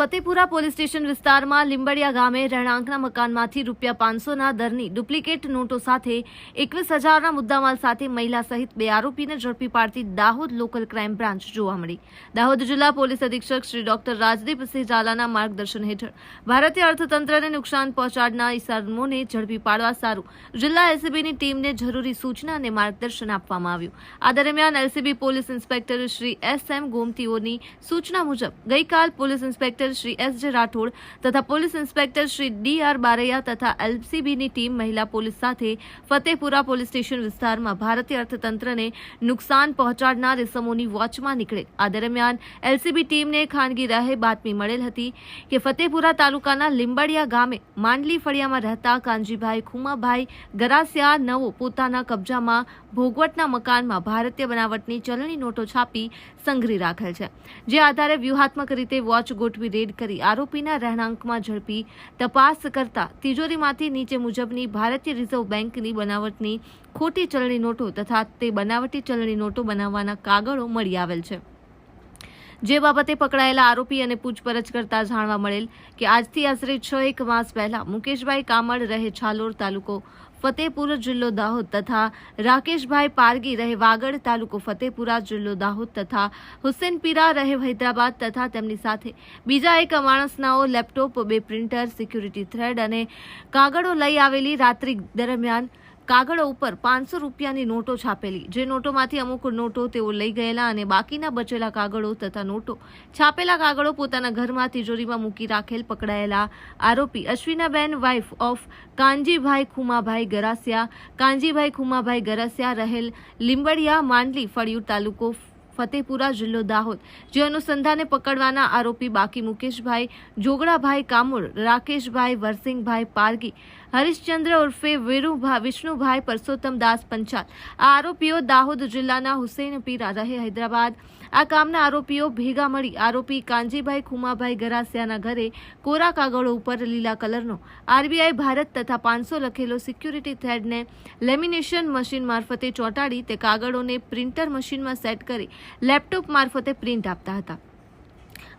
Fatepura police station વિસ્તારમાં લીંબડિયા ગામે રહેણાંકના મકાનમાંથી ₹500ના દરની ડુપ્લિકેટ નોટો સાથે 21,000ના મુદ્દામાલ સાથે મહિલા સહિત 2 આરોપીને ઝડપી પાડતી દાહોદ લોકલ ક્રાઇમ બ્રાન્ચ જોવા મળી। દાહોદ જિલ્લા પોલીસ અધિક્ષક શ્રી ડોક્ટર રાજદીપસિંહ ઝાલાના માર્ગદર્શન હેઠળ ભારતીય અર્થતંત્રને નુકસાન પહોંચાડનાર ઇસમોને ઝડપી પાડવા સારું જિલ્લા એલસીબીની ટીમને જરૂરી સૂચના અને માર્ગદર્શન આપવામાં આવ્યું। આ દરમિયાન LCB police inspector Shri S M. ગોમતીઓની સૂચના મુજબ ગઈકાલ police inspector Shri S J. Rathod तथा police inspector Shri D R. Baraiya तथा एलसीबीनी टीम महिला पुलिस साथे फतेपुरा पुलिस स्टेशन विस्तार में भारतीय अर्थतंत्र ने नुकसान पहोंचाडनार इसमोनी वॉच में निकळे। आ दरमियान एलसीबी टीम ने खानगी राहे बातमी मळेल हती कि फतेपुरा तालुकाना લીંબડિયા गामे मांडली फळिया में रहता कांजीभाई खुमाभाई गरासिया नवो पोताना कब्जामां भोगवटना मकान में भारतीय बनावटनी चलनी नोटो छापी संग्रही राखेल छे। जे आधारे व्यूहात्मक रीते वॉच गोठवी रेड करी आरोपीना રહેણાંકમાં ઝડપી તપાસ કરતા તિજોરીમાંથી નીચે મુજબની ભારતીય રિઝર્વ બેંકની બનાવટની ખોટી ચલણી નોટો તથા તે બનાવટી ચલણી નોટો બનાવવાના કાગળો મળી આવેલ છે। જે બાબતે પકડાયેલા આરોપી અને પૂછપરછ કરતા જાણવા મળેલ કે આજથી આશરે 6 માસ પહેલા મુકેશભાઈ કામળ રહે છાલોર તાલુકો ફતેપુર જિલ્લો દાહોદ તથા રાકેશભાઈ પારગી રહે વાગડ તાલુકો ફતેપુરા જિલ્લો દાહોદ તથા હુસેન પીરા રહે હૈદરાબાદ તથા તેમની સાથે બીજા એક માણસનાઓ લેપટોપ 2 પ્રિન્ટર સિક્યુરિટી થ્રેડ અને કાગળો લઈ આવેલી। રાત્રિ દરમિયાન કાગળો ઉપર ₹500ની નોટો છાપેલી, જે નોટોમાંથી અમુક નોટો તેઓ લઈ ગયેલા અને બાકીના બચેલા કાગળો તથા નોટો છાપેલા કાગળો પોતાના ઘરમાં તિજોરીમાં મૂકી રાખેલ। પકડાયેલા આરોપી અશ્વિનાબેન વાઇફ ઓફ કાંજીભાઈ ખુમાભાઈ ગરાસિયા રહેલ લીંબડિયા માંડલી ફળિયું તાલુકો ફતેપુરા જિલ્લો દાહોદ, જે અનુસંધાને પકડવાના આરોપી બાકી મુકેશભાઈ જોગડાભાઈ કામોડ, રાકેશભાઈ વરસિંગભાઈ પારગી, હરીશચંદ્ર ઉર્ફે વિષ્ણુભાઈ પરસોત્તમદાસ પંચાલ। આ આરોપીઓ દાહોદ જિલ્લાના હુસેન પીરા રહે હૈદરાબાદ આ કામના આરોપીઓ ભેગા મળી આરોપી કાંજીભાઈ ખુમાભાઈ ગરાસિયાના ઘરે કોરા કાગળો ઉપર લીલા કલરનો આરબીઆઈ ભારત તથા 500 લખેલો સિક્યુરિટી થ્રેડને લેમિનેશન મશીન મારફતે ચોંટાડી તે કાગળોને પ્રિન્ટર મશીનમાં સેટ કરી લેપટોપ મારફતે પ્રિન્ટ આપતા હતા।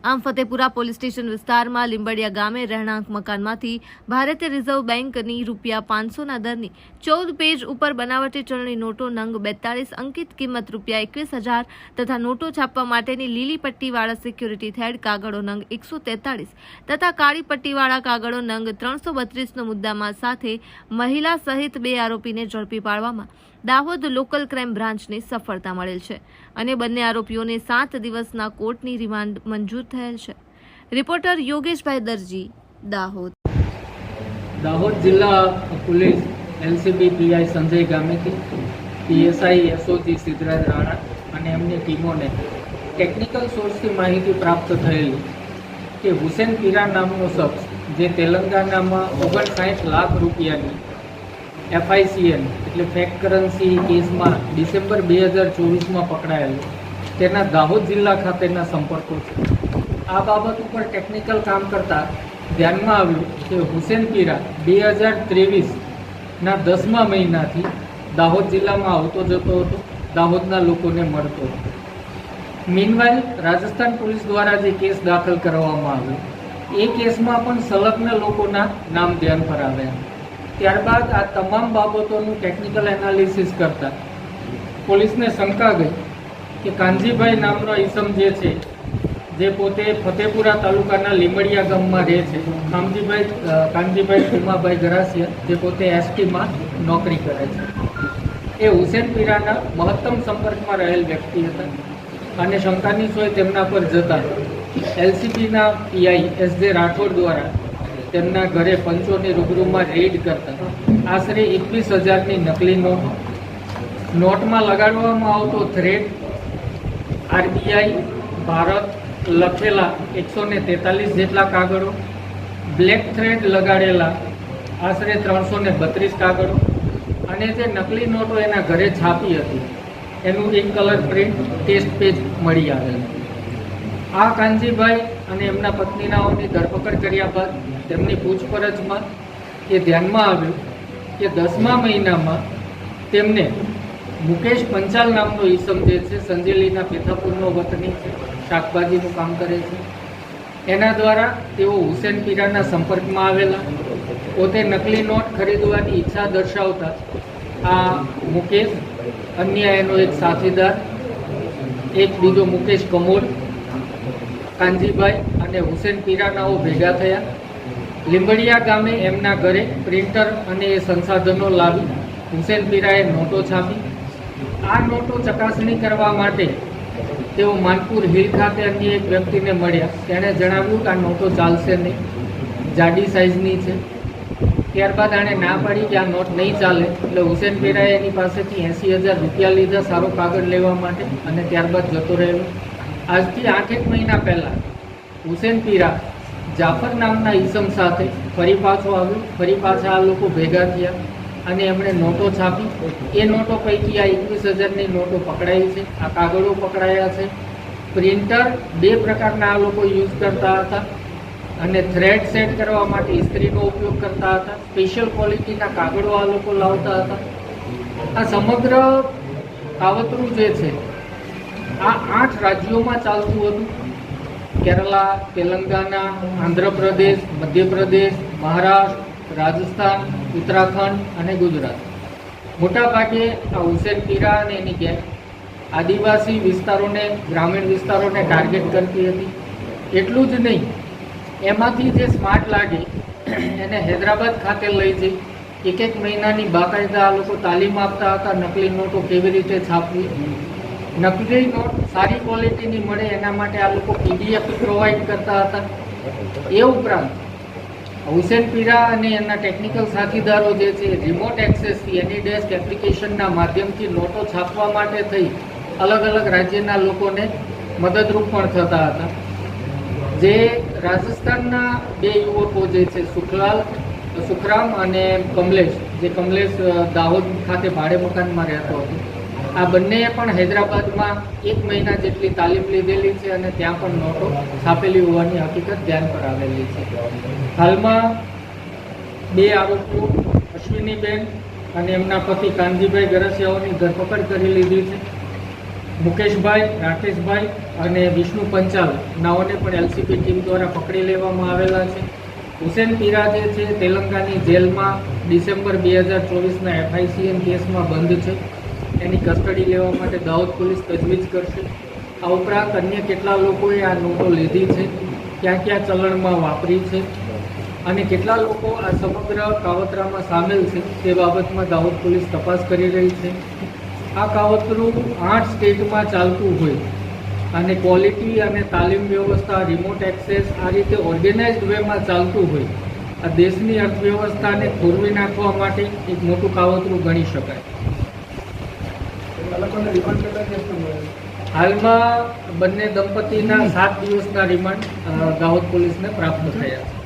આમ ફતેપુરા પોલીસ સ્ટેશન વિસ્તારમાં લીંબડિયા ગામે રહેણાંક મકાનમાંથી ભારતીય રિઝર્વ બેંકની ₹500ના દરની 14 પેજ ઉપર બનાવટી ચલણી નોટો નંગ 42 અંકિત કિંમત ₹21,000 તથા નોટો છાપવા માટેની લીલી પટ્ટીવાળા સિક્યુરિટી થ્રેડ કાગળો નંગ 143 તથા કાળી પટ્ટીવાળા કાગળો નંગ 332નો મુદ્દામાલ સાથે મહિલા સહિત 2 આરોપીને ઝડપી પાડવામાં દાહોદ લોકલ ક્રાઇમ બ્રાન્ચને સફળતા મળેલ છે અને બંને આરોપીઓને 7 દિવસના કોર્ટની રિમાન્ડ મંજૂર થયેલ છે। રિપોર્ટર યોગેશભાઈ દરજી, દાહોદ। દાહોદ જિલ્લા police LCB PI Sanjay Gameti, PSI SOG Siddhraj Rana અને એમની ટીમોને ટેકનિકલ સોર્સથી માહિતી પ્રાપ્ત થયેલી કે હુસેન પીરા નામનો શખ્સ જે તેલંગાણામાં 59 લાખ રૂપિયાની FICN એટલે ફેક કરન્સી કેસમાં ડિસેમ્બર 2024માં પકડાયેલો તેના દાહોદ જિલ્લા ખાતેના સંપર્કો છે। આ બાબત ઉપર ટેકનિકલ કામ કરતાં ધ્યાનમાં આવ્યું કે હુસેન પીરા 2023ના 10મા મહિનાથી દાહોદ જિલ્લામાં આવતો જતો હતો, દાહોદના લોકોને મળતો હતો। મીનવાઇલ રાજસ્થાન પોલીસ દ્વારા જે કેસ દાખલ કરવામાં આવ્યો એ કેસમાં પણ સંલગ્ન લોકોના નામ ધ્યાન પર આવ્યા। ત્યારબાદ આ તમામ બાબતોનું ટેકનિકલ એનાલિસિસ કરતાં પોલીસને શંકા ગઈ કે કાંજીભાઈ નામનો ઈસમ જે છે જે પોતે ફતેપુરા તાલુકાના લીંબડિયા ગામમાં રહે છે, કાંજીભાઈ ખુમાભાઈ ગરાસિયા જે પોતે એસટીમાં નોકરી કરે છે, એ હુસેન પીરાના મહત્તમ સંપર્કમાં રહેલ વ્યક્તિ હતા અને શંકાની સોય તેમના પર જતા એલસીબીના પીઆઈ એસ.જે. રાઠોડ દ્વારા તેમના ઘરે પંચોની રૂબરૂમાં રેડ કરતા આશરે 21,000ની નકલી નોટમાં લગાડવામાં આવતો થ્રેડ આરબીઆઈ ભારત લખેલા 143 જેટલા કાગળો, બ્લેક થ્રેડ લગાડેલા આશરે 332 કાગળો અને જે નકલી નોટો એના ઘરે છાપી હતી એનું એક કલર પ્રિન્ટ ટેસ્ટ પેજ મળી આવેલ। આ કાંજીભાઈ અને એમના પત્નીનાઓની ધરપકડ કર્યા બાદ તેમની પૂછપરછમાં એ ધ્યાનમાં આવ્યું કે 10મા મહિનામાં તેમને મુકેશ પંચાલ નામનો ઈસમ જે છે સંજેલીના પેથાપુરનો વતની છે, શાકભાજીનું કામ કરે છે, એના દ્વારા તેઓ હુસેન પીરાના સંપર્કમાં આવેલા. પોતે નકલી નોટ ખરીદવાની ઈચ્છા દર્શાવતા આ મુકેશ, અન્ય એનો એક સાથીદાર, એક બીજો મુકેશ કમોર, કાનજીભાઈ અને હુસેન પીરાનાઓ ભેગા થયા. લીંબડિયા ગામે એમના ઘરે પ્રિન્ટર અને એ સંસાધનો લાવી હુસેન પીરાએ નોટો છાપી. આ નોટો ચકાસણી કરવા માટે તેઓ માનપુર હિલ ખાતે અન્ય એક વ્યક્તિને મળ્યા. તેણે જણાવ્યું કે આ નોટો ચાલશે નહીં, જાડી સાઇઝની છે. ત્યારબાદ આણે ના પાડી કે આ નોટ નહીં ચાલે. એટલે હુસેન પીરાએ એની પાસેથી 80,000 રૂપિયા લીધા સારો કાગળ લેવા માટે અને ત્યારબાદ જતો રહેલો. આજથી 8 મહિના પહેલાં હુસેન પીરા જાફર નામના ઈસમ સાથે ફરી પાછો આવ્યો. ફરી પાછા આ લોકો ભેગા થયા અને એમણે નોટો છાપી. એ નોટો પૈકી આ 21,000ની નોટો પકડાઈ છે, આ કાગળો પકડાયા છે. પ્રિન્ટર 2 પ્રકારના આ લોકો યુઝ કરતા હતા અને થ્રેડ સેટ કરવા માટે ઇસ્ત્રીનો ઉપયોગ કરતા હતા. સ્પેશિયલ ક્વોલિટીના કાગળો આ લોકો લાવતા હતા. આ સમગ્ર કાવતરું જે છે આ 8 રાજ્યોમાં ચાલતું હતું. કેરલા, તેલંગાના, આંધ્રપ્રદેશ, મધ્યપ્રદેશ, મહારાષ્ટ્ર, રાજસ્થાન, ઉત્તરાખંડ અને ગુજરાત. મોટાભાગે આ હુસેન પીરા અને એની ગેંગ આદિવાસી વિસ્તારોને, ગ્રામીણ વિસ્તારોને ટાર્ગેટ કરતી હતી. એટલું જ નહીં, એમાંથી જે સ્માર્ટ લાગે એને હૈદરાબાદ ખાતે લઈ જઈ 1 મહિનાની બાકાયદા આ લોકો તાલીમ આપતા હતા. નકલી નોટો કેવી રીતે છાપવી, નકલી નોટ સારી ક્વોલિટીની મળે એના માટે આ લોકો PDF પ્રોવાઈડ કરતા હતા. એ ઉપરાંત હુસેન પીરા અને એના ટેકનિકલ સાથીદારો જે છે રિમોટ એક્સેસથી એની ડેસ્ક એપ્લિકેશનના માધ્યમથી નોટો છાપવા માટે થઈ અલગ અલગ રાજ્યના લોકોને મદદરૂપ પણ થતા હતા. જે રાજસ્થાનના 2 યુવકો જે છે સુખરામ અને કમલેશ, જે કમલેશ દાહોદ ખાતે ભાડે મકાનમાં રહેતો હતો, આ બંનેએ પણ હૈદરાબાદમાં 1 મહિના જેટલી તાલીમ લીધેલી છે અને ત્યાં પણ નોટો છાપેલી હોવાની હકીકત ધ્યાન પર આવેલી છે. હાલમાં 2 આરોપીઓ અશ્વિનીબેન અને એમના પતિ કાનજીભાઈ ગરસિયાઓની ધરપકડ કરી લીધી છે. મુકેશભાઈ, રાકેશભાઈ અને વિષ્ણુ પંચાલ નાઓને પણ LCP ટીમ દ્વારા પકડી લેવામાં આવેલા છે. હુસેન પીરા જે છે તેલંગાની જેલમાં ડિસેમ્બર 2024ના FICN કેસમાં બંધ છે. એની કસ્ટડી લેવા માટે દાહોદ પોલીસ તજવીજ કરશે. આ ઉપરાંત અન્ય કેટલા લોકોએ આ નોટો લીધી છે, ક્યાં ક્યાં ચલણમાં વાપરી છે અને કેટલા લોકો આ સમગ્ર કાવતરામાં સામેલ છે તે બાબતમાં દાહોદ પોલીસ તપાસ કરી રહી છે. આ કાવતરું 8 સ્ટેટમાં ચાલતું હોય અને ક્વોલિટી અને તાલીમ વ્યવસ્થા, રિમોટ એક્સેસ આ રીતે ઓર્ગેનાઇઝડ વેમાં ચાલતું હોય, આ દેશની અર્થવ્યવસ્થાને ખોરવી નાખવા માટે એક મોટું કાવતરું ગણી શકાય. હાલમાં બંને દંપતીના 7 દિવસના રિમાન્ડ દાહોદ પોલીસને પ્રાપ્ત થયા છે.